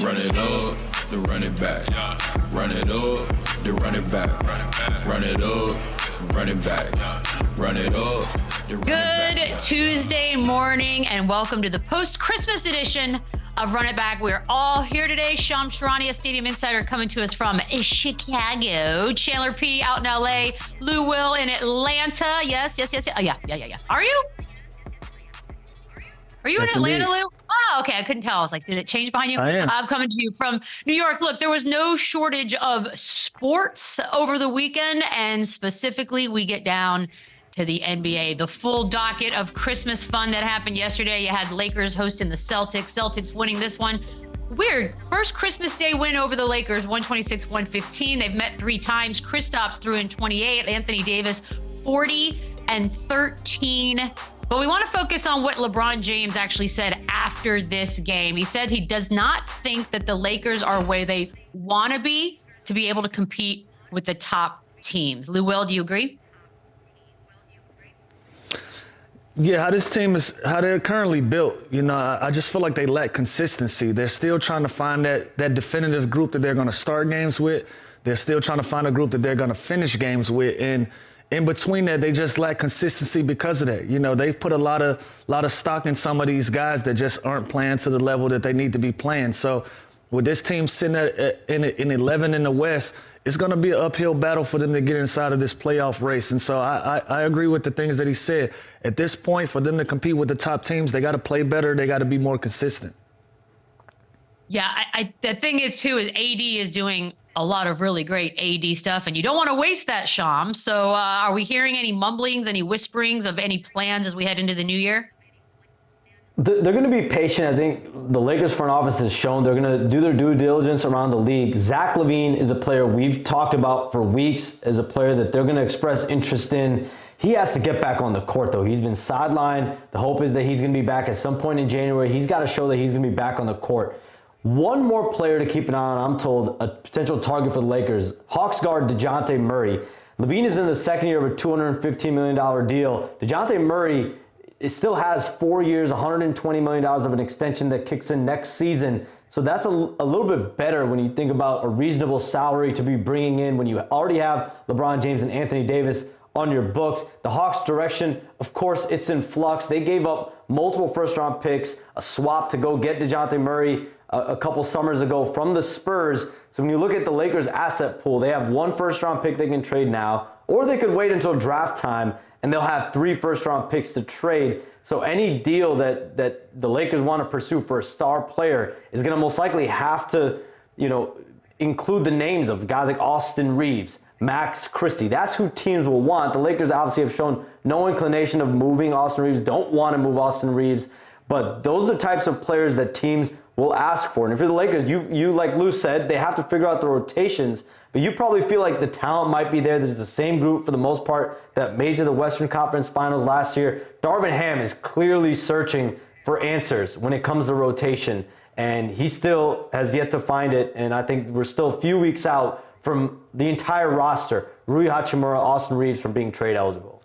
Run it up, then run it back. Run it up, then run it back. Run it up, run it back. Run it up, then run it back. Good Tuesday morning and welcome to the post-Christmas edition of Run It Back. We're all here today. Shams Charania, Stadium Insider, coming to us from Chicago. Chandler P out in LA. Lou Will in Atlanta. Yes. Oh, yeah. Are you? Are you in Atlanta, Lou? Oh, okay. I couldn't tell. I was like, did it change behind you? I am. I'm coming to you from New York. Look, there was no shortage of sports over the weekend, and specifically, we get down to the NBA. The full docket of Christmas fun that happened yesterday. You had Lakers hosting the Celtics. Celtics winning this one. Weird. First Christmas Day win over the Lakers, 126-115. They've met 3 times. Kristaps threw in 28. Anthony Davis, 40 and 13. But we want to focus on what LeBron James actually said after this game. He said he does not think that the Lakers are where they want to be able to compete with the top teams. Lou Will, do you agree? Yeah, how they're currently built, I just feel like they lack consistency. They're still trying to find that definitive group that they're going to start games with. They're still trying to find a group that they're going to finish games with. And in between that, they just lack consistency because of that. They've put a lot of stock in some of these guys that just aren't playing to the level that they need to be playing. So with this team sitting in 11 in the West, it's going to be an uphill battle for them to get inside of this playoff race. And so I agree with the things that he said. At this point, for them to compete with the top teams, they got to play better. They got to be more consistent. Yeah, the thing is, too, is AD is doing a lot of really great AD stuff, and you don't want to waste that, Sham. So are we hearing any mumblings, any whisperings of any plans as we head into the new year? They're going to be patient. I think the Lakers front office has shown they're going to do their due diligence around the league. Zach LaVine is a player we've talked about for weeks as a player that they're going to express interest in. He has to get back on the court, though. He's been sidelined. The hope is that he's going to be back at some point in January. He's got to show that he's going to be back on the court. One more player to keep an eye on, I'm told, a potential target for the Lakers, Hawks guard DeJounte Murray. LaVine is in the second year of a $215 million deal. DeJounte Murray still has 4 years, $120 million of an extension that kicks in next season. So that's a little bit better when you think about a reasonable salary to be bringing in when you already have LeBron James and Anthony Davis on your books. The Hawks' direction, of course, it's in flux. They gave up multiple first-round picks, a swap to go get DeJounte Murray a couple summers ago from the Spurs. So when you look at the Lakers' asset pool, they have 1 first-round pick they can trade now, or they could wait until draft time and they'll have 3 first-round picks to trade. So any deal that the Lakers want to pursue for a star player is going to most likely have to, include the names of guys like Austin Reeves, Max Christie. That's who teams will want. The Lakers obviously have shown no inclination of moving Austin Reeves, don't want to move Austin Reeves, but those are the types of players that teams will ask for. And if you're the Lakers, you like Lou said, they have to figure out the rotations, but you probably feel like the talent might be there. This is the same group for the most part that made to the Western Conference Finals last year. Darvin Ham is clearly searching for answers when it comes to rotation, and he still has yet to find it. And I think we're still a few weeks out from the entire roster, Rui Hachimura, Austin Reeves, from being trade eligible.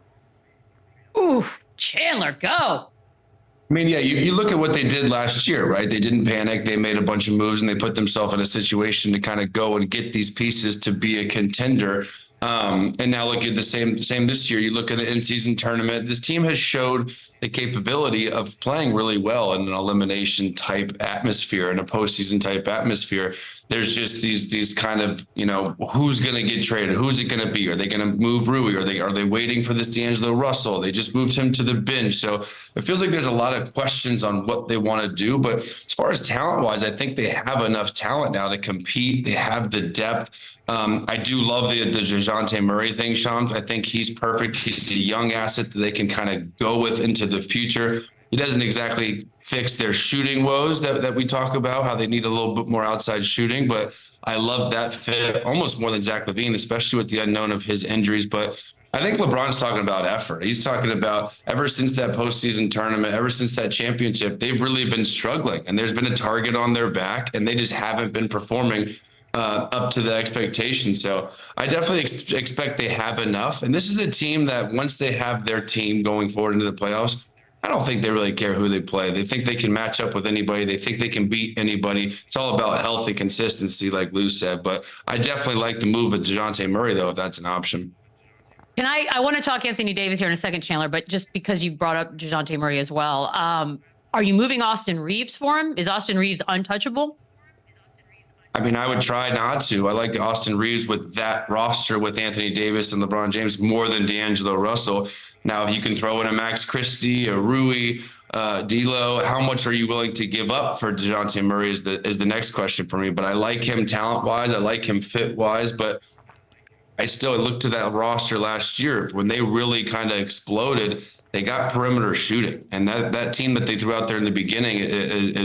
Ooh, Chandler, go. I mean, yeah, you look at what they did last year, right? They didn't panic. They made a bunch of moves and they put themselves in a situation to kind of go and get these pieces to be a contender. And now look at the same this year. You look at the in-season tournament. This team has showed the capability of playing really well in an elimination type atmosphere, in a postseason type atmosphere. There's just these kind of, who's going to get traded? Who's it going to be? Are they going to move Rui? Are they waiting for this D'Angelo Russell? They just moved him to the bench. So it feels like there's a lot of questions on what they want to do. But as far as talent-wise, I think they have enough talent now to compete. They have the depth. I do love the DeJounte Murray thing, Shams. I think he's perfect. He's a young asset that they can kind of go with into the future. He doesn't exactly fix their shooting woes that we talk about, how they need a little bit more outside shooting. But I love that fit almost more than Zach LaVine, especially with the unknown of his injuries. But I think LeBron's talking about effort. He's talking about ever since that postseason tournament, ever since that championship, they've really been struggling. And there's been a target on their back, and they just haven't been performing up to the expectation. So I definitely expect they have enough. And this is a team that once they have their team going forward into the playoffs, I don't think they really care who they play. They think they can match up with anybody. They think they can beat anybody. It's all about health and consistency, like Lou said. But I definitely like the move of DeJounte Murray, though, if that's an option. I want to talk Anthony Davis here in a second, Chandler, but just because you brought up DeJounte Murray as well, are you moving Austin Reeves for him? Is Austin Reeves untouchable? I mean, I would try not to. I like Austin Reeves with that roster with Anthony Davis and LeBron James more than D'Angelo Russell. Now, if you can throw in a Max Christie, a Rui, D'Lo, how much are you willing to give up for DeJounte Murray is the next question for me. But I like him talent-wise. I like him fit-wise. But I still look to that roster last year when they really kind of exploded. They got perimeter shooting, and that team that they threw out there in the beginning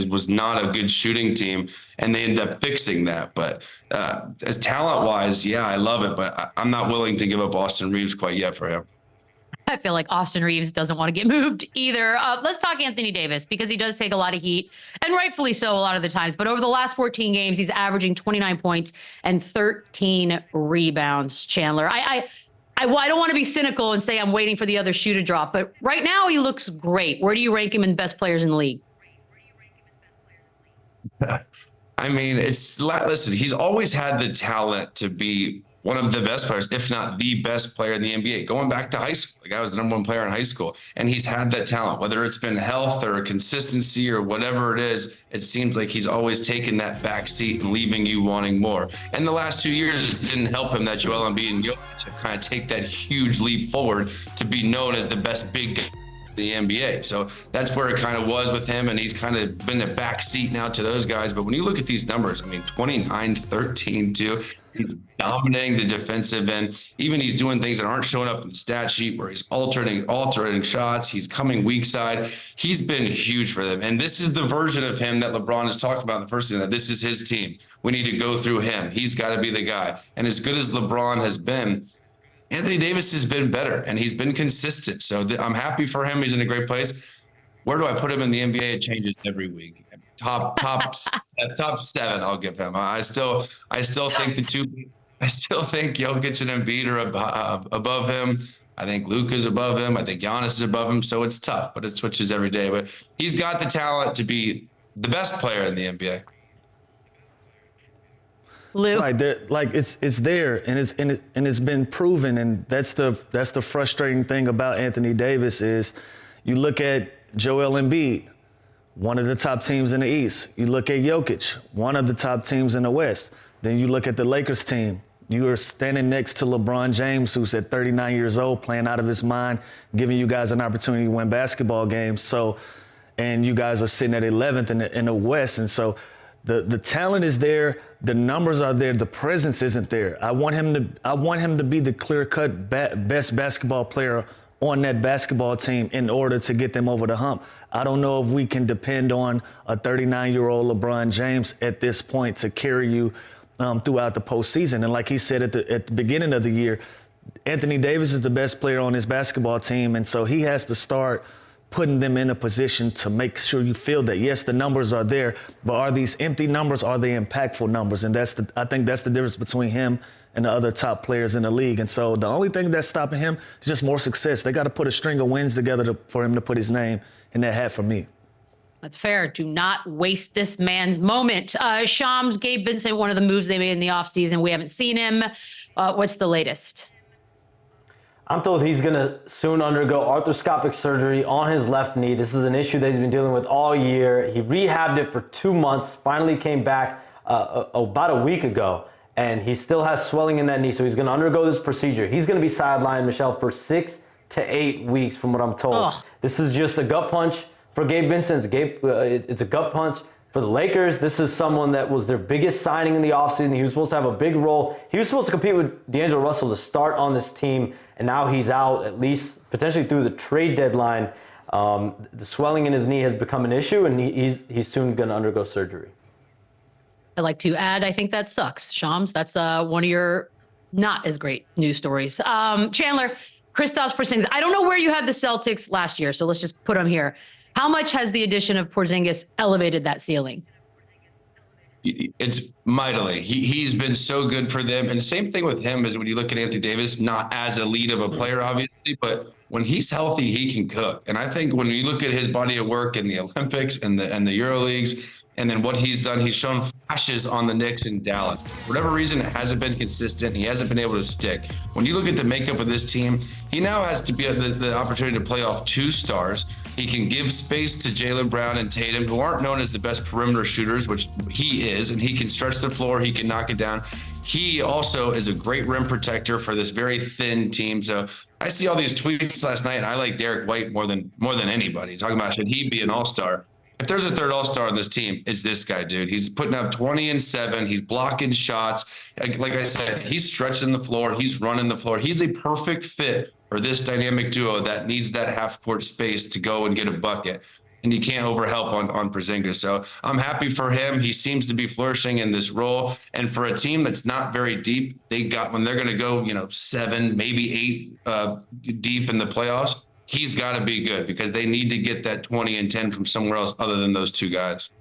was not a good shooting team, and they ended up fixing that. But as talent-wise, yeah, I love it, but I'm not willing to give up Austin Reeves quite yet for him. I feel like Austin Reeves doesn't want to get moved either. Let's talk Anthony Davis because he does take a lot of heat, and rightfully so a lot of the times. But over the last 14 games, he's averaging 29 points and 13 rebounds, Chandler. I don't want to be cynical and say I'm waiting for the other shoe to drop, but right now he looks great. Where do you rank him in best players in the league? I mean, listen, he's always had the talent to be one of the best players, if not the best player in the NBA. Going back to high school, the guy was the number one player in high school, and he's had that talent, whether it's been health or consistency or whatever it is. It seems like he's always taken that back seat and leaving you wanting more. And the last 2 years, it didn't help him that Joel Embiid and Jokic have kind of take that huge leap forward to be known as the best big guy in the NBA. So that's where it kind of was with him, and he's kind of been the back seat now to those guys. But when you look at these numbers, I mean, 29, 13, 2, he's dominating the defensive end. Even he's doing things that aren't showing up in the stat sheet where he's altering shots. He's coming weak side. He's been huge for them. And this is the version of him that LeBron has talked about in the first season, that this is his team. We need to go through him. He's got to be the guy. And as good as LeBron has been, Anthony Davis has been better, and he's been consistent. So I'm happy for him. He's in a great place. Where do I put him in the NBA? It changes every week. Top 7, I'll give him. I still think I still think Jokic and Embiid are above him. I think Luka's above him. I think Giannis is above him. So it's tough, but it switches every day. But he's got the talent to be the best player in the NBA. Lou? Right there, like it's there, and it's been proven, and that's the frustrating thing about Anthony Davis is, you look at Joel Embiid, one of the top teams in the East. You look at Jokic, one of the top teams in the West. Then you look at the Lakers team. You are standing next to LeBron James, who's at 39 years old, playing out of his mind, giving you guys an opportunity to win basketball games. So, and you guys are sitting at 11th in the West, and so. The talent is there, the numbers are there, the presence isn't there. I want him to be the clear-cut best basketball player on that basketball team in order to get them over the hump. I don't know if we can depend on a 39-year-old LeBron James at this point to carry you throughout the postseason. And like he said at the beginning of the year, Anthony Davis is the best player on his basketball team, and so he has to start putting them in a position to make sure you feel that, yes, the numbers are there, but are these empty numbers, are they impactful numbers? And I think that's the difference between him and the other top players in the league. And so the only thing that's stopping him is just more success. They got to put a string of wins together for him to put his name in that hat for me. That's fair. Do not waste this man's moment. Shams, Gabe Vincent, one of the moves they made in the offseason. We haven't seen him. What's the latest? I'm told he's going to soon undergo arthroscopic surgery on his left knee. This is an issue that he's been dealing with all year. He rehabbed it for 2 months, finally came back about a week ago, and he still has swelling in that knee, so he's going to undergo this procedure. He's going to be sidelined, Michelle, for 6 to 8 weeks from what I'm told. Ugh. This is just a gut punch for Gabe Vincent. It's a gut punch for the Lakers. This is someone that was their biggest signing in the offseason. He was supposed to have a big role. He was supposed to compete with D'Angelo Russell to start on this team, and now he's out, at least potentially through the trade deadline. The swelling in his knee has become an issue, and he's soon going to undergo surgery. I'd like to add, I think that sucks. Shams, that's one of your not as great news stories. Chandler, Kristaps Porzingis. I don't know where you had the Celtics last year, so let's just put them here. How much has the addition of Porzingis elevated that ceiling? It's mightily. He's been so good for them. And the same thing with him is when you look at Anthony Davis, not as elite of a player, obviously, but when he's healthy, he can cook. And I think when you look at his body of work in the Olympics and the Euro Leagues, and then what he's done, he's shown flashes on the Knicks in Dallas. For whatever reason, it hasn't been consistent. He hasn't been able to stick. When you look at the makeup of this team, he now has to be the opportunity to play off 2 stars. He can give space to Jaylen Brown and Tatum, who aren't known as the best perimeter shooters, which he is, and he can stretch the floor. He can knock it down. He also is a great rim protector for this very thin team. So I see all these tweets last night, and I like Derek White more than anybody. Talking about should he be an all-star? If there's a third all-star on this team, it's this guy, dude. He's putting up 20 and 7. He's blocking shots. Like I said, he's stretching the floor. He's running the floor. He's a perfect fit for this dynamic duo that needs that half-court space to go and get a bucket. And you can't overhelp on Porzingis. So I'm happy for him. He seems to be flourishing in this role. And for a team that's not very deep, when they're going to go, 7, maybe 8 deep in the playoffs, he's got to be good because they need to get that 20 and 10 from somewhere else other than those 2 guys.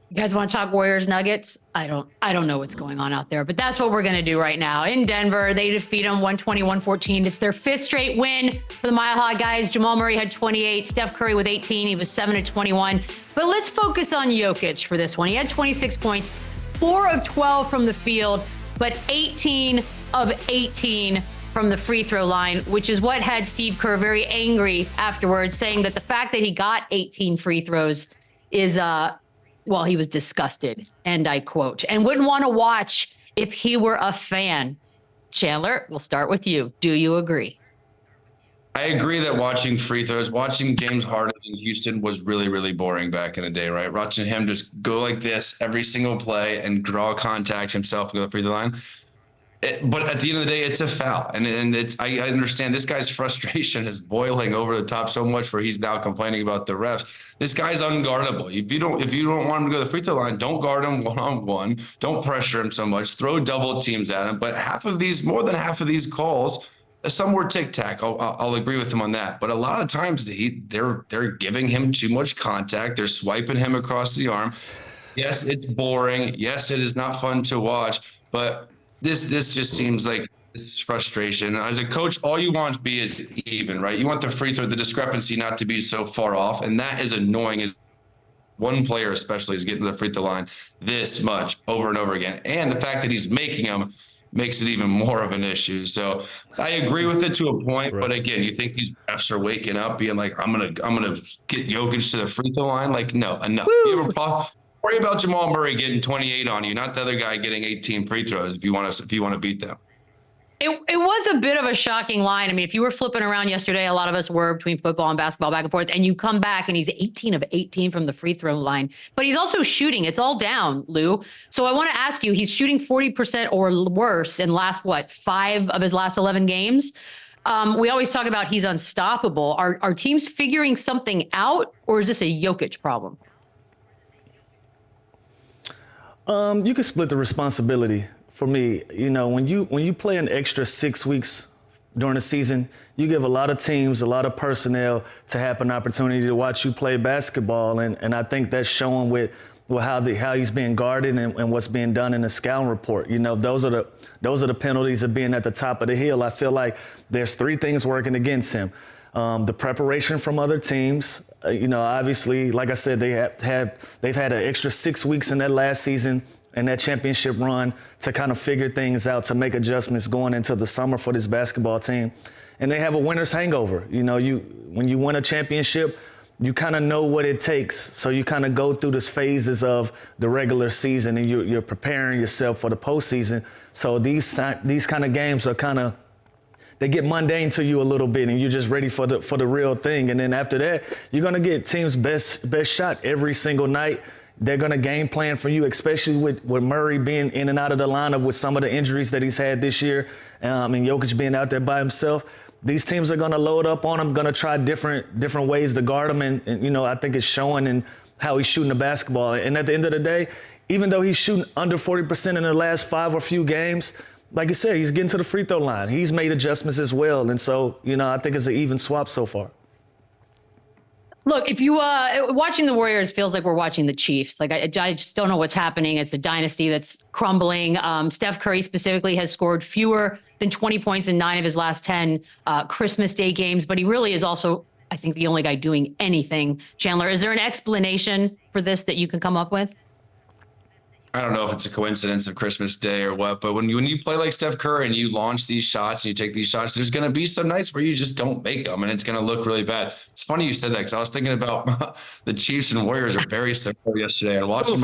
You guys want to talk Warriors Nuggets? I don't know what's going on out there, but that's what we're going to do right now. In Denver, they defeat them 120-114. It's their 5th straight win for the Mile High guys. Jamal Murray had 28, Steph Curry with 18. He was 7 of 21. But let's focus on Jokic for this one. He had 26 points, 4 of 12 from the field, but 18 of 18 from the free throw line, which is what had Steve Kerr very angry afterwards, saying that the fact that he got 18 free throws is, he was disgusted, and I quote, and wouldn't want to watch if he were a fan. Chandler, we'll start with you. Do you agree? I agree that watching James Harden in Houston was really, really boring back in the day, right? Watching him just go like this every single play and draw contact himself and go free throw line. But at the end of the day, it's a foul. And I understand this guy's frustration is boiling over the top so much where he's now complaining about the refs. This guy's unguardable. If you don't want him to go to the free throw line, don't guard him one-on-one. Don't pressure him so much. Throw double teams at him. But more than half of these calls, some were tic-tac. I'll agree with him on that. But a lot of times they're giving him too much contact. They're swiping him across the arm. Yes, it's boring. Yes, it is not fun to watch. But this just seems like this is frustration. As a coach, all you want to be is even, right? You want the free throw, the discrepancy not to be so far off, and that is annoying. As one player especially is getting to the free throw line this much over and over again, and the fact that he's making them makes it even more of an issue. So I agree with it to a point, right. But again, you think these refs are waking up, being like, "I'm gonna get Jokic to the free throw line"? Like, no, enough. You have a problem. Worry about Jamal Murray getting 28 on you, not the other guy getting 18 free throws if you want to beat them. It was a bit of a shocking line. I mean, if you were flipping around yesterday, a lot of us were between football and basketball back and forth, and you come back and he's 18 of 18 from the free throw line, but he's also shooting. It's all down, Lou. So I want to ask you, he's shooting 40% or worse in 5 of his last 11 games. We always talk about he's unstoppable. Are teams figuring something out, or is this a Jokic problem? You can split the responsibility. For me, when you play an extra 6 weeks during the season, you give a lot of teams, a lot of personnel to have an opportunity to watch you play basketball, and I think that's showing with how he's being guarded and what's being done in the scouting report. Those are the penalties of being at the top of the hill. I feel like there's 3 things working against him. The preparation from other teams. Obviously, like I said, they've had an extra 6 weeks in that last season and that championship run to kind of figure things out, to make adjustments going into the summer for this basketball team. And they have a winner's hangover. When you win a championship, you kind of know what it takes. So you kind of go through these phases of the regular season and you're preparing yourself for the postseason. So these kind of games are they get mundane to you a little bit, and you're just ready for the real thing. And then after that, you're gonna get team's best shot every single night. They're gonna game plan for you, especially with Murray being in and out of the lineup with some of the injuries that he's had this year, and Jokic being out there by himself. These teams are gonna load up on him, gonna try different ways to guard him, and I think it's showing in how he's shooting the basketball. And at the end of the day, even though he's shooting under 40% in the last 5 or few games, like you said, he's getting to the free throw line. He's made adjustments as well. And so, I think it's an even swap so far. Look, if you watching the Warriors feels like we're watching the Chiefs. Like I just don't know what's happening. It's a dynasty that's crumbling. Steph Curry specifically has scored fewer than 20 points in 9 of his last 10 Christmas Day games, but he really is also, I think, the only guy doing anything. Chandler, is there an explanation for this that you can come up with? I don't know if it's a coincidence of Christmas Day or what, but when you play like Steph Curry and you launch these shots and you take these shots, there's going to be some nights where you just don't make them, and it's going to look really bad. It's funny you said that because I was thinking about the Chiefs and Warriors are very similar yesterday, and watching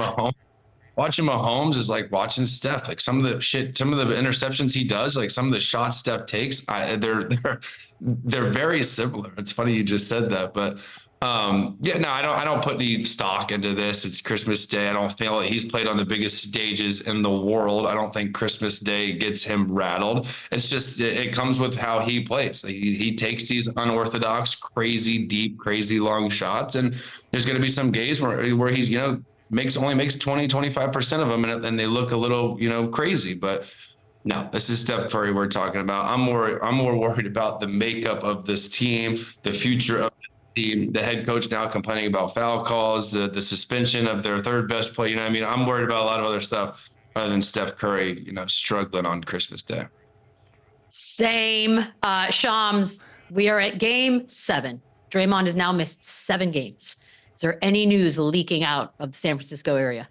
Mahomes is like watching Steph. Like some of the interceptions he does, like some of the shots Steph takes, they're very similar. It's funny you just said that, but. I don't put any stock into this. It's Christmas Day. I don't feel like he's played on the biggest stages in the world. I don't think Christmas Day gets him rattled. It's just, it comes with how he plays. He takes these unorthodox, crazy deep, crazy long shots. And there's going to be some games where he's, only makes 20, 25% of them. And they look a little, crazy, but no, this is Steph Curry we're talking about. I'm more worried about the makeup of this team, the future of the head coach now complaining about foul calls, the suspension of their third best player. I'm worried about a lot of other stuff other than Steph Curry, struggling on Christmas Day. Same. Shams, we are at game 7. Draymond has now missed 7 games. Is there any news leaking out of the San Francisco area?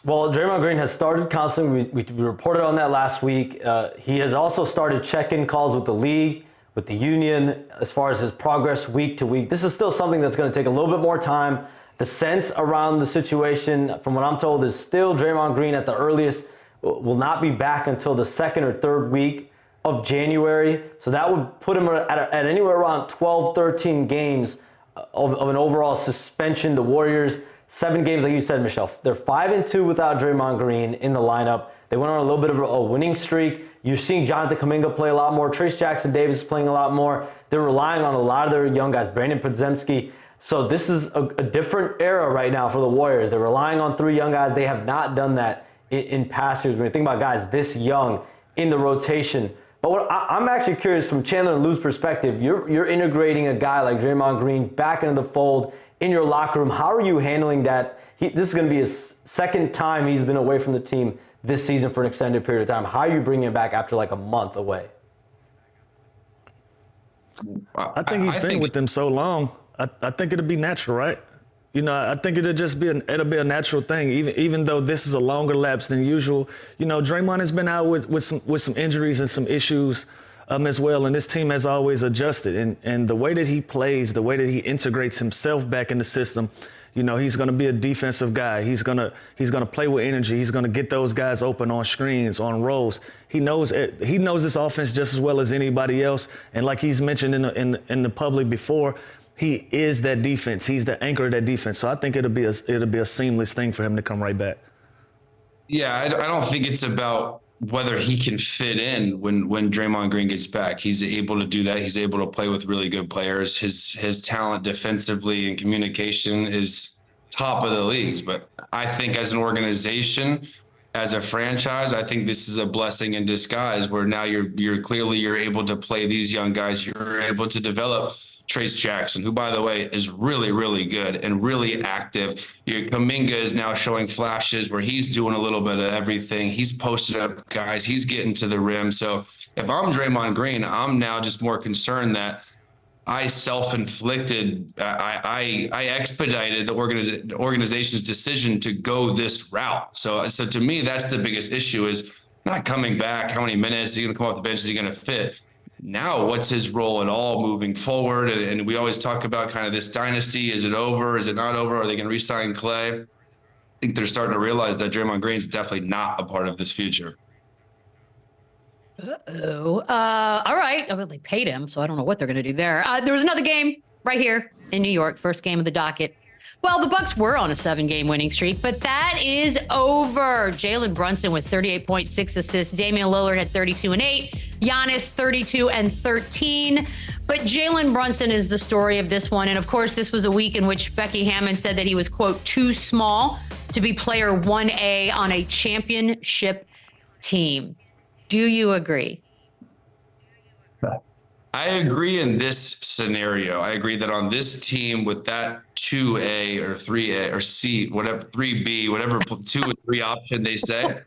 Well, Draymond Green has started counseling. We reported on that last week. He has also started check-in calls with the league, with the union, as far as his progress week to week. This is still something that's going to take a little bit more time. The sense around the situation, from what I'm told, is still Draymond Green at the earliest will not be back until the 2nd or 3rd week of January. So that would put him at anywhere around 12, 13 games of an overall suspension. The Warriors, 7 games, like you said, Michelle. They're 5-2 without Draymond Green in the lineup. They went on a little bit of a winning streak. You're seeing Jonathan Kuminga play a lot more. Trace Jackson Davis is playing a lot more. They're relying on a lot of their young guys. Brandon Podziemski. So this is a different era right now for the Warriors. They're relying on 3 young guys. They have not done that in past years. When you think about guys this young in the rotation. But what I'm actually curious from Chandler and Lou's perspective, you're integrating a guy like Draymond Green back into the fold in your locker room. How are you handling that? This is going to be his 2nd time he's been away from the team this season for an extended period of time. How are you bringing him back after like a month away? I think he's been with them so long. I think it'll be natural, right? I think it'll be a natural thing, even though this is a longer lapse than usual. Draymond has been out with some injuries and some issues as well, and this team has always adjusted. And the way that he plays, the way that he integrates himself back in the system, he's going to be a defensive guy. He's going to play with energy. He's going to get those guys open on screens, on rolls. He knows this offense just as well as anybody else. And like he's mentioned in the public before, he is that defense. He's the anchor of that defense. So I think it'll be a seamless thing for him to come right back. Yeah, I don't think it's about whether he can fit in when Draymond Green gets back. He's able to do that. He's able to play with really good players. His talent defensively and communication is top of the leagues. But I think as an organization, as a franchise, I think this is a blessing in disguise where now you're able to play these young guys. You're able to develop Trace Jackson, who, by the way, is really, really good and really active. Kuminga is now showing flashes where he's doing a little bit of everything. He's posted up guys. He's getting to the rim. So if I'm Draymond Green, I'm now just more concerned that I self-inflicted, I expedited the organization's decision to go this route. So to me, that's the biggest issue is not coming back. How many minutes is he going to come off the bench? Is he going to fit? Now, what's his role at all moving forward? And we always talk about kind of this dynasty. Is it over? Is it not over? Are they going to re-sign Clay? I think they're starting to realize that Draymond Green's definitely not a part of this future. All right. Well, they paid him, so I don't know what they're going to do there. There was another game right here in New York, first game of the docket. Well, the Bucks were on a 7-game winning streak, but that is over. Jalen Brunson with 38.6 assists. Damian Lillard had 32 and 8. Giannis 32 and 13. But Jalen Brunson is the story of this one. And of course, this was a week in which Becky Hammon said that he was, quote, too small to be player 1A on a championship team. Do you agree? I agree in this scenario. I agree that on this team with that 2A or 3A or C, whatever, 3B, whatever 2 and 3 option they say,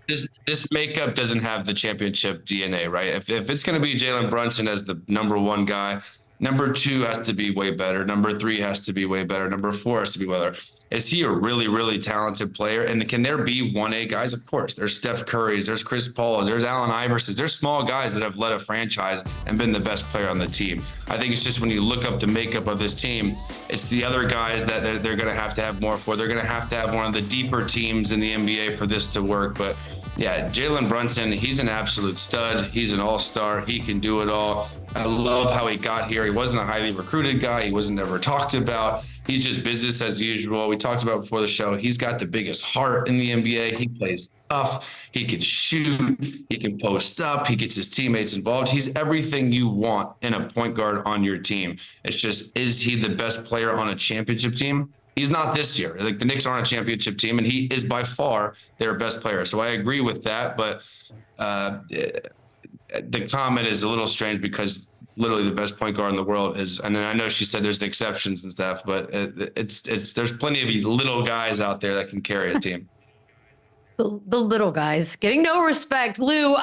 this makeup doesn't have the championship DNA, right? If it's going to be Jalen Brunson as the number 1 guy, number 2 has to be way better. Number 3 has to be way better. Number 4 has to be better. Is he a really, really talented player? And can there be 1A guys? Of course. There's Steph Curry's, there's Chris Paul's, there's Allen Iverson's. There's small guys that have led a franchise and been the best player on the team. I think it's just when you look up the makeup of this team, it's the other guys that they're going to have more for. They're going to have one of the deeper teams in the NBA for this to work. But yeah, Jalen Brunson, he's an absolute stud. He's an all-star. He can do it all. I love how he got here. He wasn't a highly recruited guy. He wasn't ever talked about. He's just business as usual. We talked about before the show. He's got the biggest heart in the NBA. He plays tough. He can shoot. He can post up. He gets his teammates involved. He's everything you want in a point guard on your team. It's just, is he the best player on a championship team? He's not this year. Like, the Knicks aren't a championship team, and he is by far their best player. So I agree with that, but the comment is a little strange because literally the best point guard in the world is, and I know she said there's exceptions and stuff, but there's plenty of little guys out there that can carry a team. The little guys getting no respect. Lou,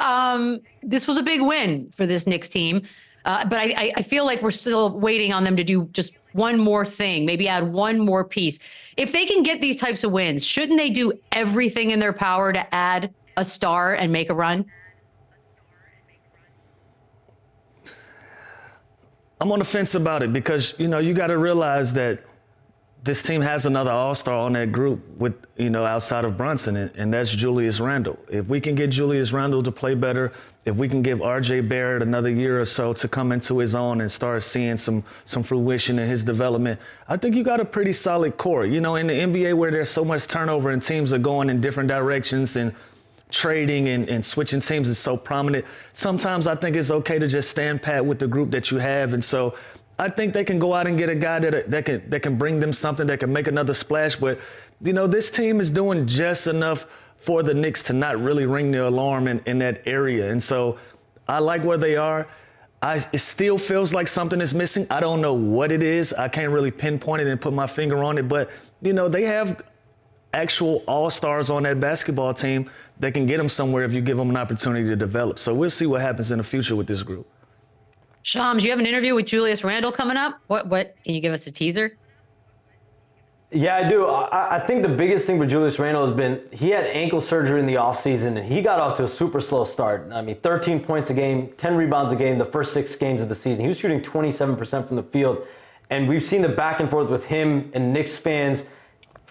this was a big win for this Knicks team, but I feel like we're still waiting on them to do just one more thing, maybe add one more piece. If they can get these types of wins, shouldn't they do everything in their power to add a star and make a run? I'm on the fence about it because, you got to realize that this team has another all-star on that group with, outside of Brunson, and that's Julius Randle. If we can get Julius Randle to play better, if we can give R.J. Barrett another year or so to come into his own and start seeing some fruition in his development, I think you got a pretty solid core. In the NBA where there's so much turnover and teams are going in different directions and trading and switching teams is so prominent, sometimes I think it's okay to just stand pat with the group that you have. And so I think they can go out and get a guy that can bring them something, that can make another splash. But, this team is doing just enough for the Knicks to not really ring the alarm in that area. And so I like where they are. It still feels like something is missing. I don't know what it is. I can't really pinpoint it and put my finger on it. But, they have actual all-stars on that basketball team that can get them somewhere if you give them an opportunity to develop. So we'll see what happens in the future with this group. Shams, you have an interview with Julius Randle coming up. What can you give us a teaser? Yeah, I do. I think the biggest thing for Julius Randle has been he had ankle surgery in the offseason, and he got off to a super slow start. 13 points a game, 10 rebounds a game the first 6 games of the season. He was shooting 27% from the field, and we've seen the back and forth with him and Knicks fans.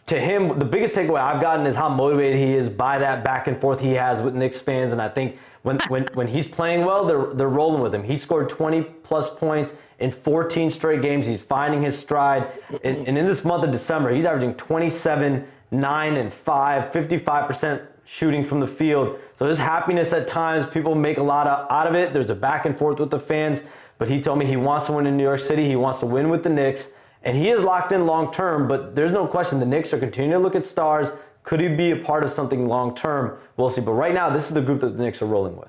To him, the biggest takeaway I've gotten is how motivated he is by that back and forth he has with Knicks fans, and I think when he's playing well, they're rolling with him. He scored 20-plus points in 14 straight games. He's finding his stride. And in this month of December, he's averaging 27, 9, and 5, 55% shooting from the field. So there's happiness at times. People make a lot out of it. There's a back and forth with the fans. But he told me he wants to win in New York City. He wants to win with the Knicks. And he is locked in long term, but there's no question the Knicks are continuing to look at stars. Could he be a part of something long term? We'll see. But right now, this is the group that the Knicks are rolling with.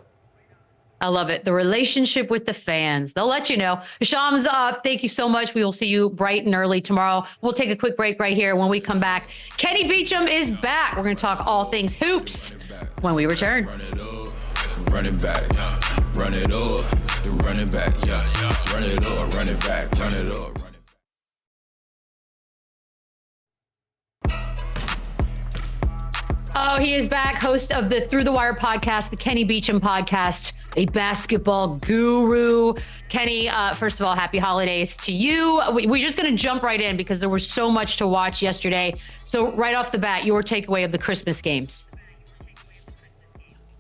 I love it. The relationship with the fans. They'll let you know. Shams, thank you so much. We will see you bright and early tomorrow. We'll take a quick break right here. When we come back, Kenny Beecham is back. We're going to talk all things hoops when we return. Run it up, run it back, yeah. Run it up, run it back, yeah. Run it up, run it back, run it up. Oh, he is back, host of the Through the Wire podcast, the Kenny Beecham podcast, a basketball guru. Kenny, first of all, happy holidays to you. We're just going to jump right in because there was so much to watch yesterday. So right off the bat, your takeaway of the Christmas games.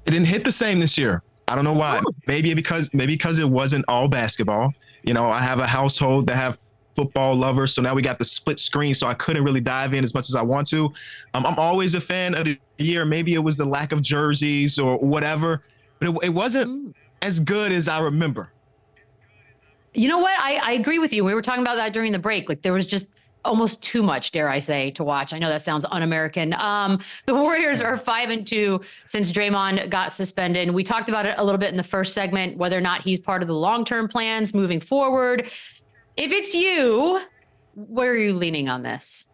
It didn't hit the same this year. I don't know why. Maybe because it wasn't all basketball. I have a household that have football lovers, so now we got the split screen, so I couldn't really dive in as much as I want to. I'm always a fan of the year. Maybe it was the lack of jerseys or whatever, but it wasn't as good as I remember. You know what? I agree with you. We were talking about that during the break. Like, there was just almost too much, dare I say, to watch. I know that sounds un-American. The Warriors are 5-2 since Draymond got suspended. We talked about it a little bit in the first segment, whether or not he's part of the long-term plans moving forward. If it's you, where are you leaning on this?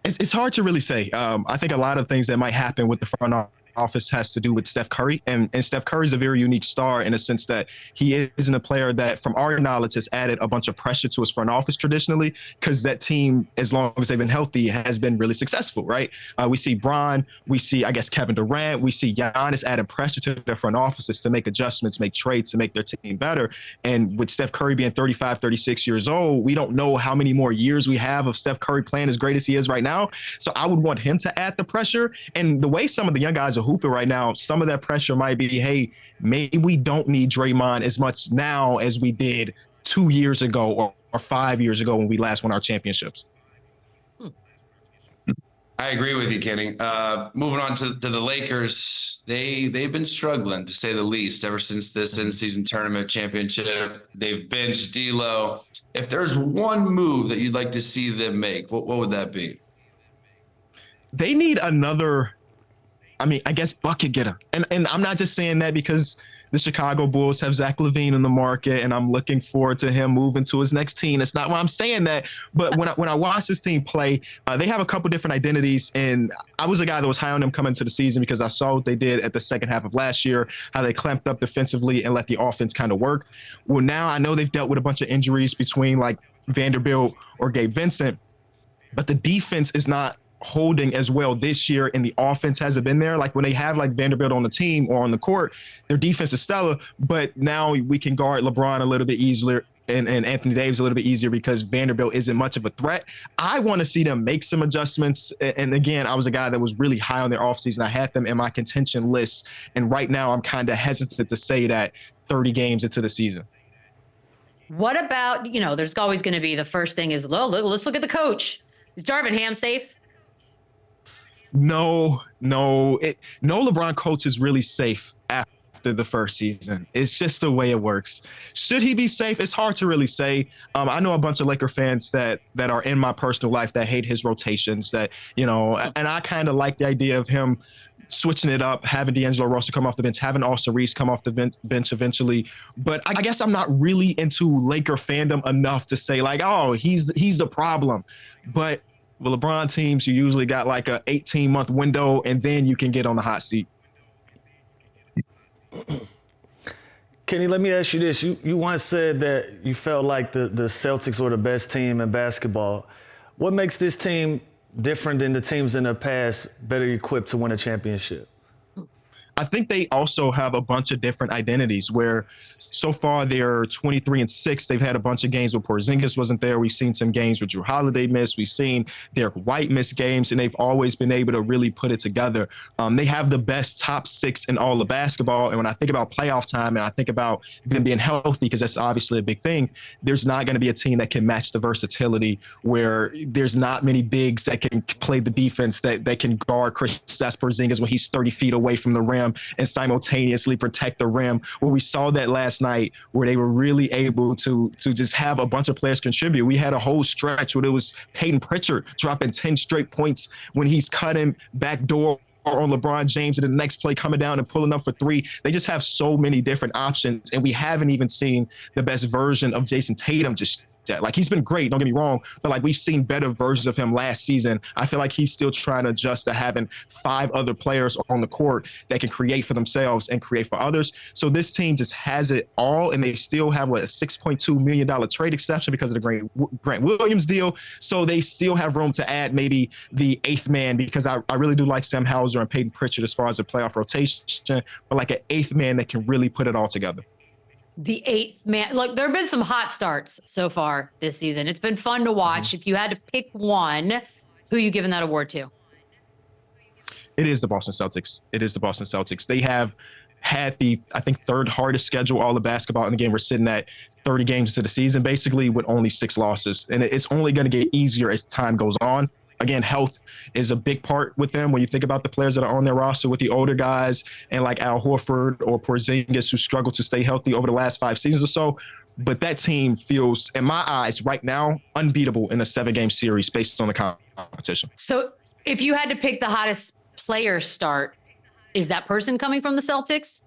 It's hard to really say. I think a lot of things that might happen with the front office has to do with Steph Curry. And Steph Curry is a very unique star in a sense that he isn't a player that, from our knowledge, has added a bunch of pressure to his front office traditionally, because that team, as long as they've been healthy, has been really successful, right? We see Bron, we see, I guess, Kevin Durant, we see Giannis adding pressure to their front offices to make adjustments, make trades, to make their team better. And with Steph Curry being 35, 36 years old, we don't know how many more years we have of Steph Curry playing as great as he is right now. So I would want him to add the pressure. And the way some of the young guys are hooping right now, some of that pressure might be, hey, maybe we don't need Draymond as much now as we did 2 years ago or 5 years ago when we last won our championships. I agree with you, Kenny. Moving on to the Lakers, they've been struggling, to say the least, ever since this in-season tournament championship. They've benched D'Lo. If there's one move that you'd like to see them make, what would that be? They need another, I guess, bucket getter. And I'm not just saying that because the Chicago Bulls have Zach LaVine in the market and I'm looking forward to him moving to his next team. It's not why I'm saying that. But when I watch this team play, they have a couple different identities. And I was a guy that was high on them coming into the season because I saw what they did at the second half of last year, how they clamped up defensively and let the offense kind of work. Well, now I know they've dealt with a bunch of injuries between like Vanderbilt or Gabe Vincent, but the defense is not holding as well this year, and the offense hasn't been there. Like when they have like Vanderbilt on the team or on the court, their defense is stellar, but now we can guard LeBron a little bit easier and Anthony Davis a little bit easier because Vanderbilt isn't much of a threat. I want to see them make some adjustments. And again, I was a guy that was really high on their offseason. I had them in my contention list, and right now I'm kind of hesitant to say that 30 games into the season. What about, there's always going to be the first thing is, let's look at the coach. Is Darvin Ham safe? No LeBron coach is really safe after the first season. It's just the way it works. Should he be safe? It's hard to really say. I know a bunch of Laker fans that are in my personal life that hate his rotations, and I kind of like the idea of him switching it up, having D'Angelo Russell come off the bench, having Austin Reeves come off the bench eventually. But I guess I'm not really into Laker fandom enough to say like, oh, he's the problem. But with LeBron teams, you usually got like a 18-month window, and then you can get on the hot seat. Kenny, let me ask you this. You once said that you felt like the Celtics were the best team in basketball. What makes this team different than the teams in the past, better equipped to win a championship? I think they also have a bunch of different identities where so far they're 23-6. They've had a bunch of games where Porzingis wasn't there. We've seen some games where Drew Holiday missed. We've seen Derek White miss games, and they've always been able to really put it together. They have the best top six in all of basketball. And when I think about playoff time and I think about them being healthy, because that's obviously a big thing, there's not going to be a team that can match the versatility where there's not many bigs that can play the defense that can guard Kristaps Porzingis when he's 30 feet away from the rim and simultaneously protect the rim. Where we saw that last night, where they were really able to just have a bunch of players contribute. We had a whole stretch where it was Peyton Pritchard dropping 10 straight points when he's cutting backdoor on LeBron James, and the next play coming down and pulling up for three. They just have so many different options, and we haven't even seen the best version of Jason Tatum just yet. Like, he's been great, don't get me wrong, but like we've seen better versions of him last season. I feel like he's still trying to adjust to having 5 other players on the court that can create for themselves and create for others. So this team just has it all, and they still have a $6.2 million trade exception because of the Grant Williams deal. So they still have room to add maybe the 8th man, because I really do like Sam Hauser and Peyton Pritchard as far as the playoff rotation, but like an 8th man that can really put it all together. The 8th man. Look, there have been some hot starts so far this season. It's been fun to watch. If you had to pick one, who are you giving that award to? It is the Boston Celtics. They have had the, I think, 3rd hardest schedule all of basketball. And again, we're sitting at 30 games into the season, basically, with only 6 losses. And it's only going to get easier as time goes on. Again, health is a big part with them. When you think about the players that are on their roster with the older guys and like Al Horford or Porzingis who struggled to stay healthy over the last 5 seasons or so, But that team feels, in my eyes, right now, unbeatable in a 7-game series based on the competition. So if you had to pick the hottest player start, is that person coming from the Celtics?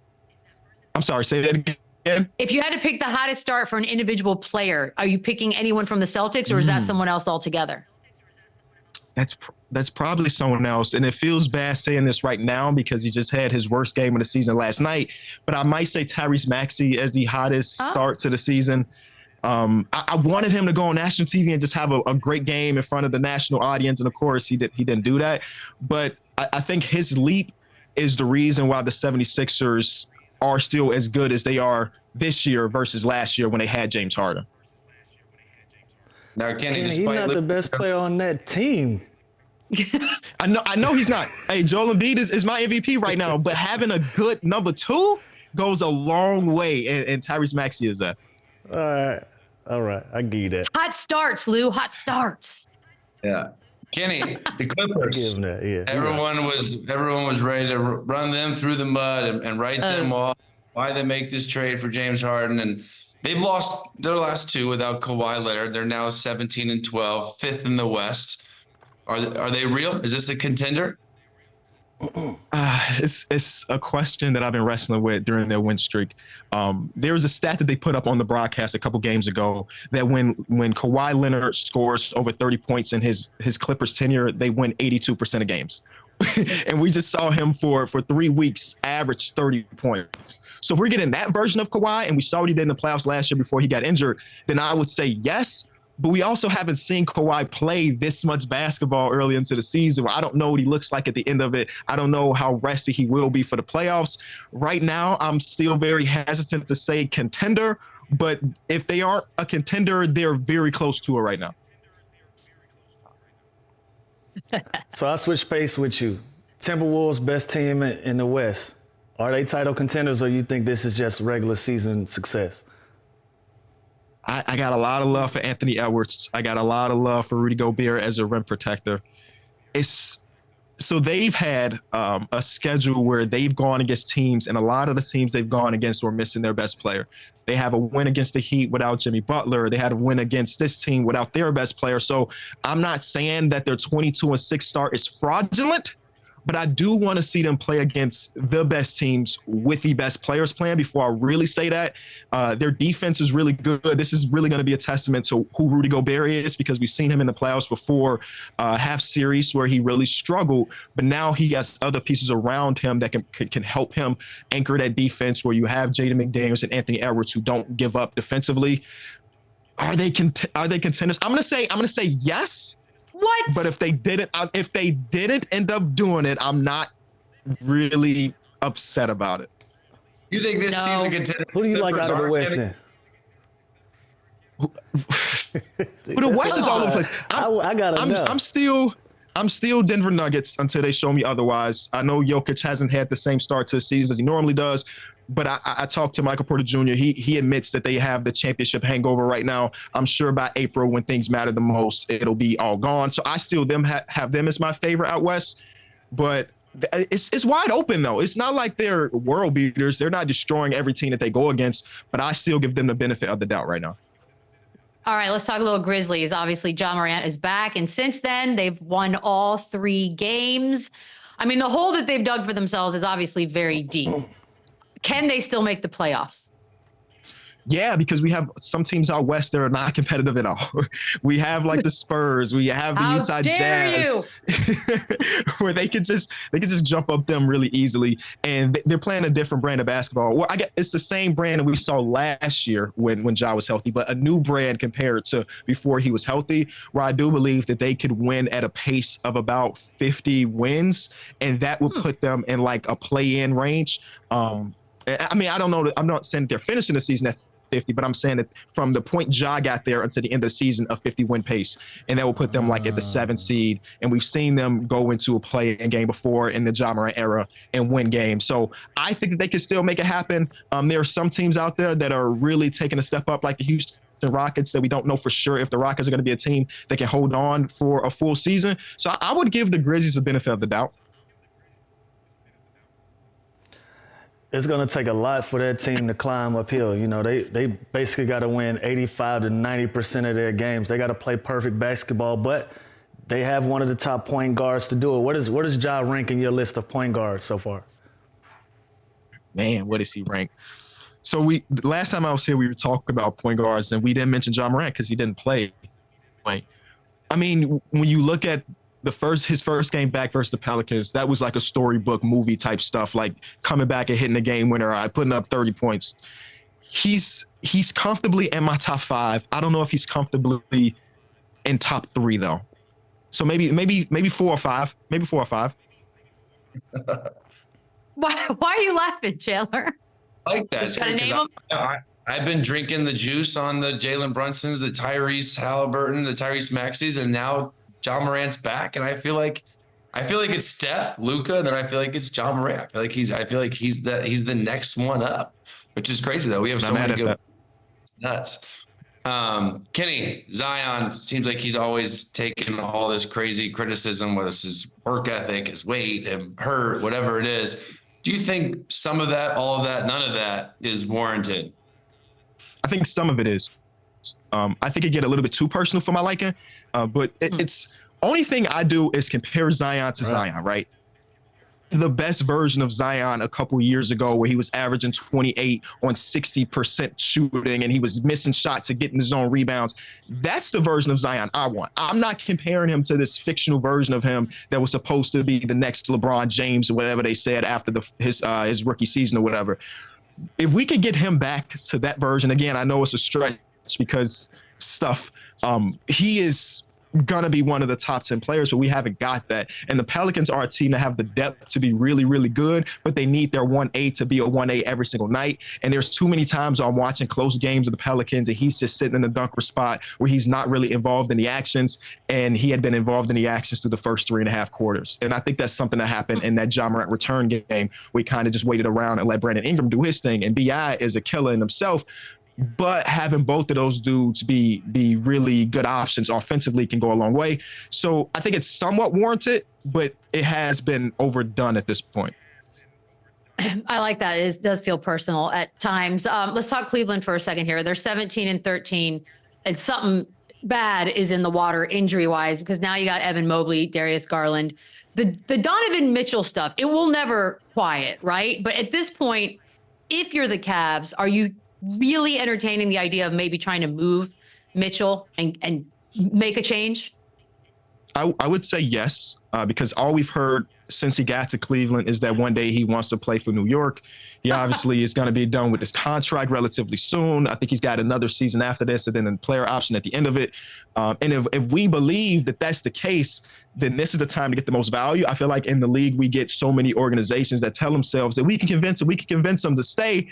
I'm sorry, say that again. If you had to pick the hottest start for an individual player, are you picking anyone from the Celtics or is that someone else altogether? That's probably someone else. And it feels bad saying this right now because he just had his worst game of the season last night. But I might say Tyrese Maxey as the hottest start to the season. I wanted him to go on national TV and just have a great game in front of the national audience. And of course, he didn't do that. But I think his leap is the reason why the 76ers are still as good as they are this year versus last year when they had James Harden. Now, Kenny, He's not the best player on that team. I know he's not. Hey, Joel Embiid is my MVP right now, but having a good number 2 goes a long way, and Tyrese Maxey is that. All right, I give you that. Hot starts, Lou. Hot starts. Yeah. Kenny, the Clippers. Give him that, yeah. Everyone was ready to run them through the mud and write them off. Why they make this trade for James Harden, and they've lost their last 2 without Kawhi Leonard. They're now 17-12, 5th in the West. Are they real? Is this a contender? It's a question that I've been wrestling with during their win streak. There was a stat that they put up on the broadcast a couple games ago that when Kawhi Leonard scores over 30 points in his Clippers tenure, they win 82% of games. And we just saw him for 3 weeks average 30 points. So if we're getting that version of Kawhi, and we saw what he did in the playoffs last year before he got injured, then I would say yes. But we also haven't seen Kawhi play this much basketball early into the season. I don't know what he looks like at the end of it. I don't know how rested he will be for the playoffs. Right now, I'm still very hesitant to say contender. But if they aren't a contender, they're very close to it right now. So I switch pace with you. Timberwolves, best team in the West. Are they title contenders, or you think this is just regular season success? I got a lot of love for Anthony Edwards. I got a lot of love for Rudy Gobert as a rim protector. So they've had a schedule where they've gone against teams, and a lot of the teams they've gone against were missing their best player. They have a win against the Heat without Jimmy Butler. They had a win against this team without their best player. So I'm not saying that their 22-6 start is fraudulent, but I do want to see them play against the best teams with the best players playing before I really say that. Their defense is really good. This is really going to be a testament to who Rudy Gobert is, because we've seen him in the playoffs before, half series where he really struggled, but now he has other pieces around him that can help him anchor that defense, where you have Jaden McDaniels and Anthony Edwards who don't give up defensively. Are they contenders? I'm gonna say yes. What? But if they didn't end up doing it, I'm not really upset about it. You think this team's a contender? Who do you like out of the West then? But the West is all over the place. I gotta know. I'm still Denver Nuggets until they show me otherwise. I know Jokic hasn't had the same start to the season as he normally does, but I talked to Michael Porter Jr. He admits that they have the championship hangover right now. I'm sure by April, when things matter the most, it'll be all gone. So I still have them as my favorite out West, but it's wide open though. It's not like they're world beaters. They're not destroying every team that they go against, but I still give them the benefit of the doubt right now. All right, let's talk a little Grizzlies. Obviously, Ja Morant is back, and since then, they've won all 3 games. I mean, the hole that they've dug for themselves is obviously very deep. Can they still make the playoffs? Yeah, because we have some teams out West that are not competitive at all. We have like the Spurs, we have the Utah Jazz, where they could just jump up them really easily, and they're playing a different brand of basketball. Well, I guess it's the same brand that we saw last year when Ja was healthy, but a new brand compared to before he was healthy. Where I do believe that they could win at a pace of about 50 wins, and that would put them in like a play-in range. I mean, I don't know. I'm not saying they're finishing the season at 50, but I'm saying that from the point Ja got there until the end of the season, a 50-win pace, and that will put them like at the 7th seed. And we've seen them go into a play-in game before in the Ja Morant era and win games. So I think that they can still make it happen. There are some teams out there that are really taking a step up, like the Houston Rockets, that we don't know for sure if the Rockets are going to be a team that can hold on for a full season. So I would give the Grizzlies the benefit of the doubt. It's going to take a lot for that team to climb uphill. You know, they basically got to win 85 to 90% of their games. They got to play perfect basketball, but they have one of the top point guards to do it. What does Ja rank in your list of point guards so far? Man, what does he rank? So the last time I was here, we were talking about point guards, and we didn't mention Ja Morant because he didn't play. I mean, when you look at his first game back versus the Pelicans, that was like a storybook movie type stuff, like coming back and hitting the game winner, putting up 30 points. He's comfortably in my top 5. I don't know if he's comfortably in top 3 though. So maybe 4 or 5. Maybe 4 or 5. Why are you laughing, Chandler? I like that. Just gotta name them. I've been drinking the juice on the Jalen Brunsons, the Tyrese Halliburton, the Tyrese Maxeys, and now Ja Morant's back, and I feel like it's Steph, Luka, and then I feel like it's Ja Morant. I feel like he's the next one up, which is crazy though. We have so many good. It's nuts. Kenny, Zion seems like he's always taking all this crazy criticism, whether it's his work ethic, his weight, him hurt, whatever it is. Do you think some of that, all of that, none of that is warranted? I think some of it is. I think it get a little bit too personal for my liking. But it's only thing I do is compare Zion to Zion, right? The best version of Zion a couple years ago, where he was averaging 28 on 60% shooting and he was missing shots to get in his own rebounds. That's the version of Zion I want. I'm not comparing him to this fictional version of him that was supposed to be the next LeBron James or whatever they said after his rookie season or whatever. If we could get him back to that version, again, I know it's a stretch because he is gonna be one of the top 10 players, but we haven't got that. And the Pelicans are a team that have the depth to be really, really good, but they need their 1A to be a 1A every single night. And there's too many times I'm watching close games of the Pelicans and he's just sitting in the dunker spot where he's not really involved in the actions, and he had been involved in the actions through the first 3.5 quarters. And I think that's something that happened in that Ja Morant return game. We kind of just waited around and let Brandon Ingram do his thing. And B.I. is a killer in himself, but having both of those dudes be really good options offensively can go a long way. So I think it's somewhat warranted, but it has been overdone at this point. I like that. It does feel personal at times. Let's talk Cleveland for a second here. They're 17-13. And something bad is in the water injury-wise, because now you got Evan Mobley, Darius Garland. The Donovan Mitchell stuff, it will never quiet, right? But at this point, if you're the Cavs, are you really entertaining the idea of maybe trying to move Mitchell and make a change? I would say yes, because all we've heard since he got to Cleveland is that one day he wants to play for New York. He obviously is going to be done with his contract relatively soon. I think he's got another season after this and then a player option at the end of it. And if we believe that that's the case, then this is the time to get the most value. I feel like in the league, we get so many organizations that tell themselves that we can convince them to stay.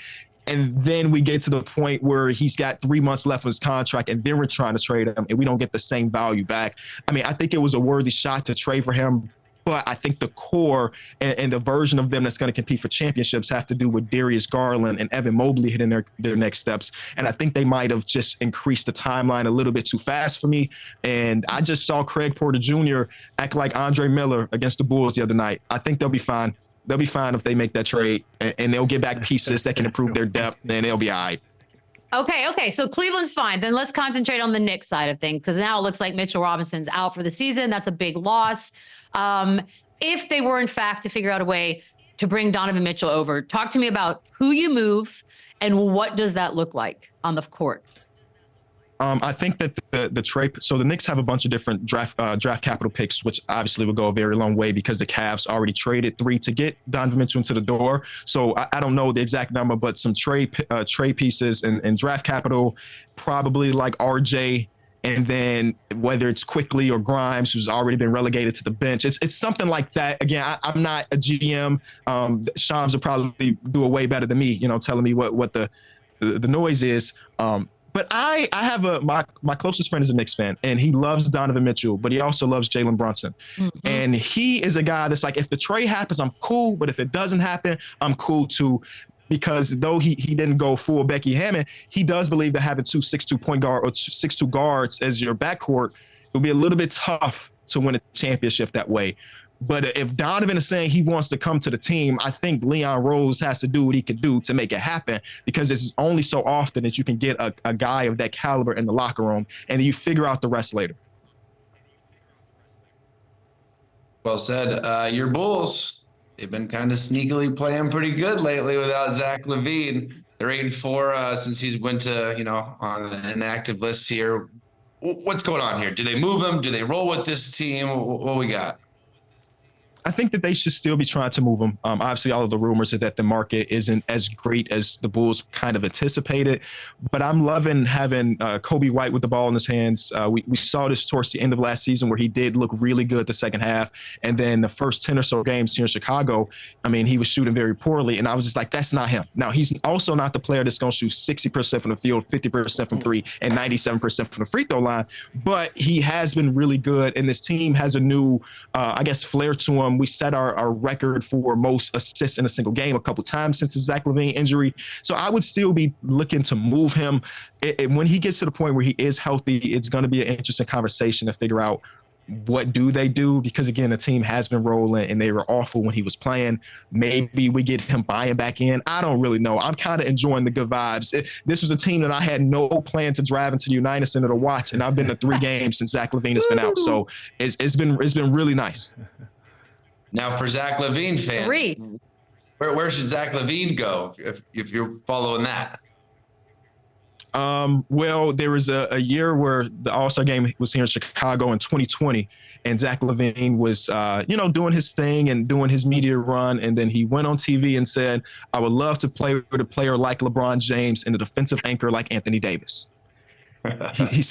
And then we get to the point where he's got 3 months left of his contract, and then we're trying to trade him, and we don't get the same value back. I mean, I think it was a worthy shot to trade for him, but I think the core and the version of them that's going to compete for championships have to do with Darius Garland and Evan Mobley hitting their next steps. And I think they might have just increased the timeline a little bit too fast for me. And I just saw Craig Porter Jr. act like Andre Miller against the Bulls the other night. I think they'll be fine. They'll be fine if they make that trade, and they'll get back pieces that can improve their depth, and they'll be all right. Okay. So Cleveland's fine. Then let's concentrate on the Knicks side of things, because now it looks like Mitchell Robinson's out for the season. That's a big loss. If they were, in fact, to figure out a way to bring Donovan Mitchell over, talk to me about who you move and what does that look like on the court? I think that the trade. So the Knicks have a bunch of different draft capital picks, which obviously will go a very long way because the Cavs already traded 3 to get Donovan Mitchell into the door. So I don't know the exact number, but some trade pieces and draft capital, probably like RJ, and then whether it's Quickly or Grimes, who's already been relegated to the bench. It's something like that. Again, I'm not a GM. Shams will probably do it way better than me, telling me what the noise is. But I have my closest friend is a Knicks fan, and he loves Donovan Mitchell, but he also loves Jalen Brunson. Mm-hmm. And he is a guy that's like, if the trade happens, I'm cool. But if it doesn't happen, I'm cool too. Because though he didn't go full Becky Hammond, he does believe that having 2 6'2" point guard or 6'2" guards as your backcourt will be a little bit tough to win a championship that way. But if Donovan is saying he wants to come to the team, I think Leon Rose has to do what he can do to make it happen, because it's only so often that you can get a guy of that caliber in the locker room, and you figure out the rest later. Well said. Your Bulls, they've been kind of sneakily playing pretty good lately without Zach LaVine. They're 8-4 since he's went to, on the inactive list here. What's going on here? Do they move him? Do they roll with this team? What we got? I think that they should still be trying to move him. Obviously, all of the rumors are that the market isn't as great as the Bulls kind of anticipated, but I'm loving having Kobe White with the ball in his hands. We saw this towards the end of last season where he did look really good the second half. And then the first 10 or so games here in Chicago, I mean, he was shooting very poorly. And I was just like, that's not him. Now, he's also not the player that's going to shoot 60% from the field, 50% from three, and 97% from the free throw line. But he has been really good. And this team has a new, flair to him. We set our record for most assists in a single game a couple times since the Zach LaVine injury. So I would still be looking to move him. When he gets to the point where he is healthy, it's going to be an interesting conversation to figure out what do they do, because again, the team has been rolling and they were awful when he was playing. Maybe we get him buying back in. I don't really know. I'm kind of enjoying the good vibes. This was a team that I had no plan to drive into the United Center to watch, and I've been to 3 games since Zach LaVine has been out. So it's been really nice. Now, for Zach LaVine fans, where should Zach LaVine go if you're following that? Well, there was a year where the All-Star game was here in Chicago in 2020, and Zach LaVine was, doing his thing and doing his media run. And then he went on TV and said, I would love to play with a player like LeBron James and a defensive anchor like Anthony Davis. he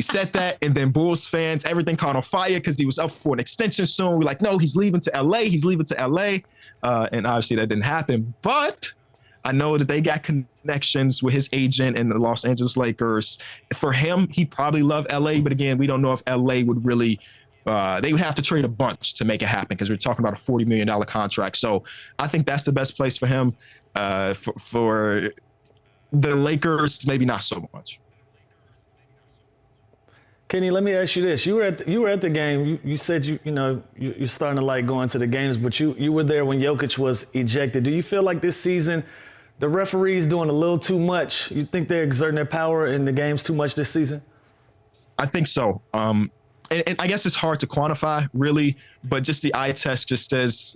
said that, and then Bulls fans, everything caught on fire because he was up for an extension soon. We're like, no, he's leaving to LA. And obviously that didn't happen. But I know that they got connections with his agent and the Los Angeles Lakers. For him, he probably loved LA, but again, we don't know if LA would really they would have to trade a bunch to make it happen, because we're talking about a $40 million contract. So I think that's the best place for him. For the Lakers, maybe not so much. Kenny, let me ask you this. You were at the game. You said you're starting to like going to the games, but you were there when Jokic was ejected. Do you feel like this season the referees doing a little too much? You think they're exerting their power in the games too much this season? I think so. And I guess it's hard to quantify, really, but just the eye test just says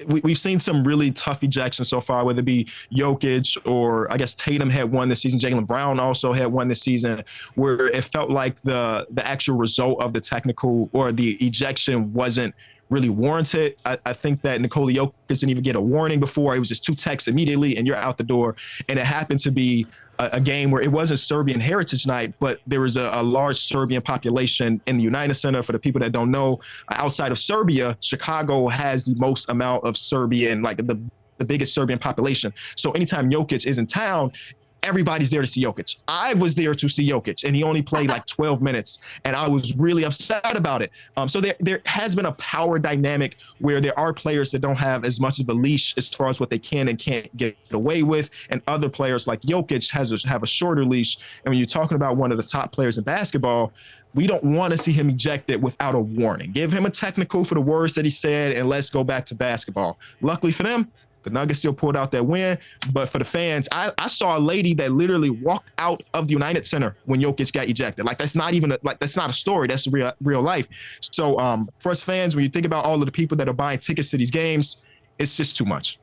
we've seen some really tough ejections so far, whether it be Jokic or I guess Tatum had one this season. Jaylen Brown also had one this season, where it felt like the actual result of the technical or the ejection wasn't really warranted. I think that Nikola Jokic didn't even get a warning before. It was just 2 texts immediately and you're out the door. And it happened to be a game where it wasn't Serbian Heritage Night, but there was a large Serbian population in the United Center. For the people that don't know, outside of Serbia, Chicago has the most amount of Serbian, like the biggest Serbian population. So anytime Jokic is in town, everybody's there to see Jokic. I was there to see Jokic, and he only played like 12 minutes, and I was really upset about it. So there has been a power dynamic where there are players that don't have as much of a leash as far as what they can and can't get away with, and other players like Jokic have a shorter leash. And when you're talking about one of the top players in basketball, we don't want to see him ejected without a warning. Give him a technical for the words that he said, and let's go back to basketball. Luckily for them, the Nuggets still pulled out that win. But for the fans, I saw a lady that literally walked out of the United Center when Jokic got ejected. Like, that's not even that's not a story. That's real life. So for us fans, when you think about all of the people that are buying tickets to these games, it's just too much.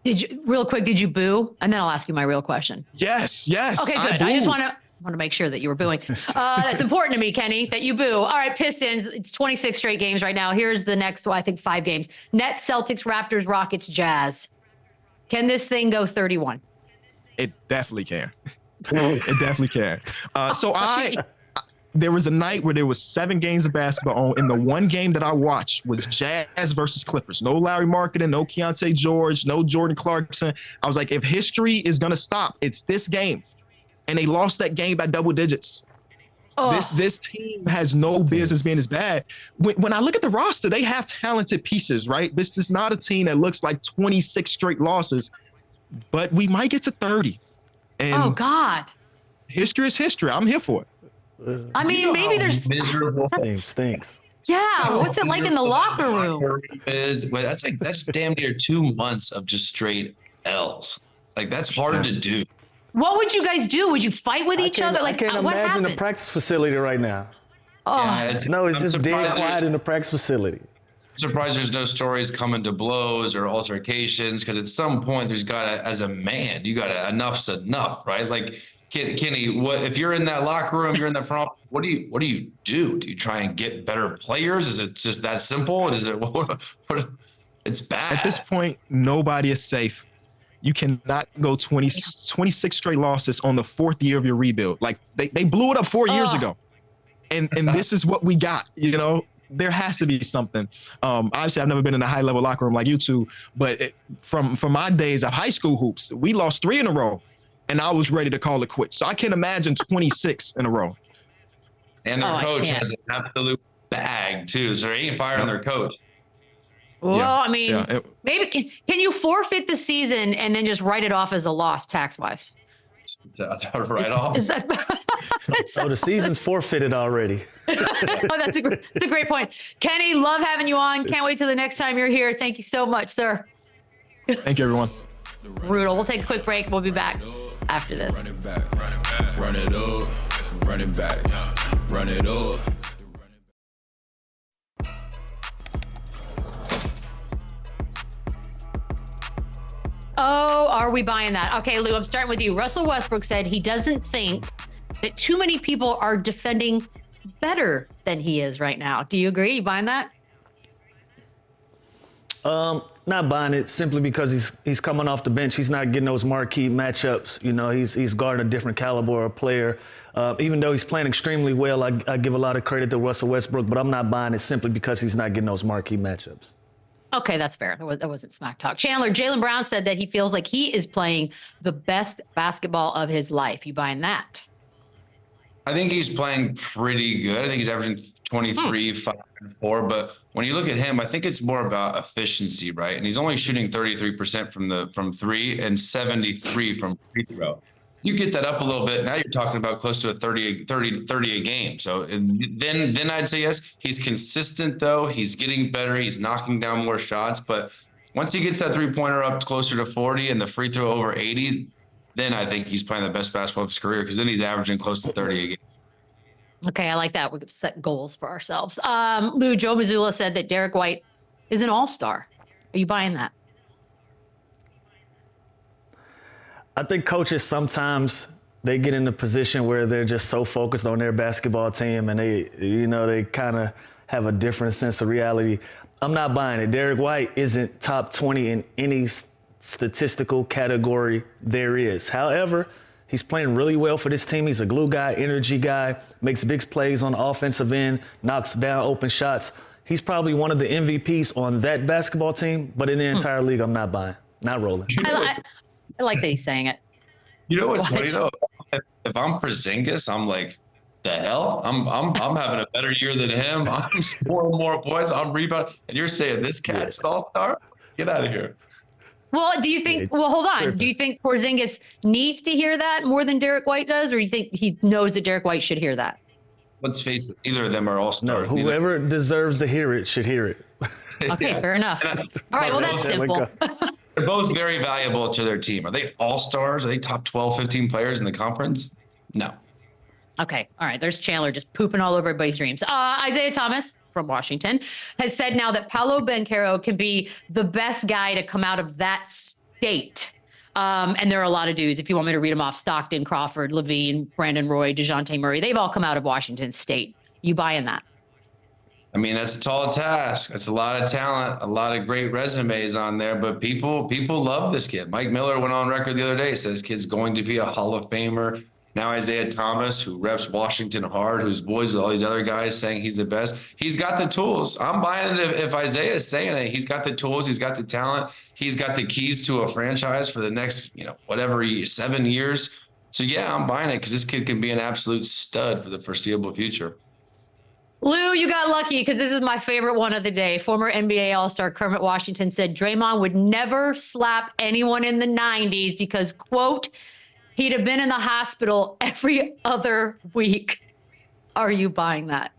Did you boo? And then I'll ask you my real question. Yes. Okay, good. I just want to make sure that you were booing. That's important to me, Kenny, that you boo. All right, Pistons, it's 26 straight games right now. Here's the next, I think, 5 games. Nets, Celtics, Raptors, Rockets, Jazz. Can this thing go 31? It definitely can. It definitely can. There was a night where there was 7 games of basketball on, and the one game that I watched was Jazz versus Clippers. No Larry Marketing, no Keontae George, no Jordan Clarkson. I was like, if history is going to stop, it's this game. And they lost that game by double digits. Oh. This team has no business being as bad. When I look at the roster, they have talented pieces, right? This is not a team that looks like 26 straight losses, but we might get to 30. And oh, God. History is history. I'm here for it. I mean, maybe there's miserable. Stinks. Yeah, what's it like in the locker room? That's damn near 2 months of just straight L's. Like that's hard to do. What would you guys do? Would you fight with each other? I Like, can't what imagine the happens? practice facility right now. Oh, Yeah, No, it's I'm just dead surprised quiet in the practice facility. I'm surprised there's no stories coming to blows or altercations, because at some point there's got to, as a man, you got to, enough's enough, right? Like Kenny, what if you're in that locker room, you're in the front, what do you do? Do you try and get better players? Is it just that simple? Is it it's bad. At this point, nobody is safe. You cannot go 26 straight losses on the fourth year of your rebuild. Like they blew it up 4 years ago. And this is what we got, you know. There has to be something. Obviously, I've never been in a high-level locker room like you two, but from my days of high school hoops, we lost 3 in a row, and I was ready to call it quits. So I can't imagine 26 in a row. And their coach has an absolute bag too, so they ain't firing their coach. well, I mean, maybe can you forfeit the season and then just write it off as a loss tax-wise? Right off. Is that? So the season's forfeited already. Oh, that's a great point. Kenny, love having you on. Can't wait till the next time you're here. Thank you so much, sir. Thank you, everyone. Brutal. We'll take a quick break. We'll be back after this. Run it back, run it up, run it back, run it up. Oh, are we buying that? Okay, Lou, I'm starting with you. Russell Westbrook said he doesn't think that too many people are defending better than he is right now. Do you agree? You buying that? Not buying it simply because he's coming off the bench. He's not getting those marquee matchups. You know, he's guarding a different caliber of player. Even though he's playing extremely well, I give a lot of credit to Russell Westbrook, but I'm not buying it simply because he's not getting those marquee matchups. Okay, that's fair. That wasn't smack talk. Chandler, Jaylen Brown said that he feels like he is playing the best basketball of his life. You buying that? I think he's playing pretty good. I think he's averaging 23, 5, and 4. But when you look at him, I think it's more about efficiency, right? And he's only shooting 33% from 3 and 73 from free throw. You get that up a little bit. Now you're talking about close to a 30 a game. So then I'd say yes. He's consistent though. He's getting better. He's knocking down more shots. But once he gets that 3-pointer up closer to 40 and the free throw over 80, then I think he's playing the best basketball of his career, because then he's averaging close to 30 a game. Okay, I like that. We could set goals for ourselves. Lou, Joe Mazzulla said that Derek White is an all-star. Are you buying that? I think coaches sometimes they get in a position where they're just so focused on their basketball team and they kind of have a different sense of reality. I'm not buying it. Derek White isn't top 20 in any statistical category there is. However, he's playing really well for this team. He's a glue guy, energy guy, makes big plays on the offensive end, knocks down open shots. He's probably one of the MVPs on that basketball team, but in the entire league, I'm not buying, not rolling. I like that he's saying it. You know what's funny though? If I'm Porzingis, I'm like, the hell? I'm having a better year than him. I'm scoring more points. I'm rebounding, and you're saying this cat's an all-star? Get out of here. Well, do you think? Well, hold on. Do you think Porzingis needs to hear that more than Derek White does, or you think he knows that Derek White should hear that? Let's face it, neither of them are all-stars. No, whoever deserves to hear it should hear it. Okay, fair enough. All right, well, that's simple. They're both very valuable to their team. Are they all-stars? Are they top 12, 15 players in the conference? No. Okay, all right. There's Chandler just pooping all over everybody's dreams. Isaiah Thomas from Washington has said now that Paolo Banchero can be the best guy to come out of that state. And there are a lot of dudes. If you want me to read them off: Stockton, Crawford, Levine, Brandon Roy, DeJounte Murray. They've all come out of Washington State. You buying that? I mean, that's a tall task. That's a lot of talent, a lot of great resumes on there, but people love this kid. Mike Miller went on record the other day, says kid's going to be a Hall of Famer. Now Isaiah Thomas, who reps Washington hard, who's boys with all these other guys saying he's the best. He's got the tools. I'm buying it if Isaiah is saying it. He's got the tools. He's got the talent. He's got the keys to a franchise for the next, 7 years. So yeah, I'm buying it because this kid can be an absolute stud for the foreseeable future. Lou, you got lucky because this is my favorite one of the day. Former NBA All-Star Kermit Washington said Draymond would never slap anyone in the 90s because, quote, he'd have been in the hospital every other week. Are you buying that?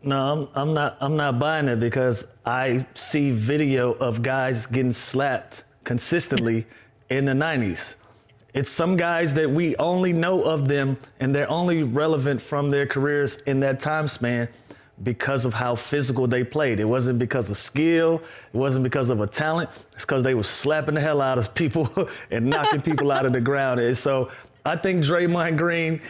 No, I'm not buying it because I see video of guys getting slapped consistently in the 90s. It's some guys that we only know of them, and they're only relevant from their careers in that time span because of how physical they played. It wasn't because of skill. It wasn't because of a talent. It's because they were slapping the hell out of people and knocking people out of the ground. And so I think Draymond Green,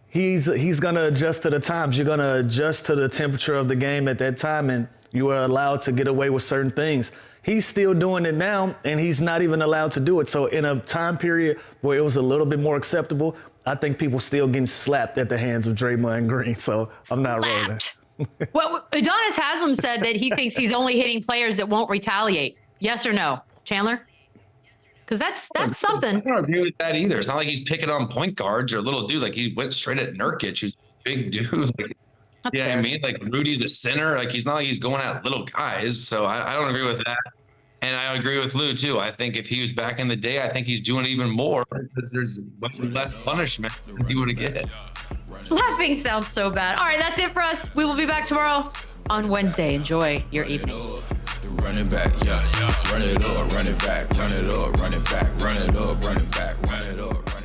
he's going to adjust to the times. You're going to adjust to the temperature of the game at that time, and you are allowed to get away with certain things. He's still doing it now, and he's not even allowed to do it. So in a time period where it was a little bit more acceptable, I think people still getting slapped at the hands of Draymond Green. So I'm not rolling. Well, Adonis Haslam said that he thinks he's only hitting players that won't retaliate. Yes or no, Chandler? Because that's something. I don't agree with that either. It's not like he's picking on point guards or little dude. Like he went straight at Nurkic, who's a big dude. Like, you know what I mean? Like Rudy's a center. Like he's not like he's going at little guys. So I don't agree with that. And I agree with Lou too. I think if he was back in the day, I think he's doing even more because there's less punishment he would have get. Slapping sounds so bad. All right, that's it for us. We will be back tomorrow on Wednesday. Enjoy your evenings. Run it back, yeah. Run it up, run it back, run it up, run it back, run it up, run it back, run it up.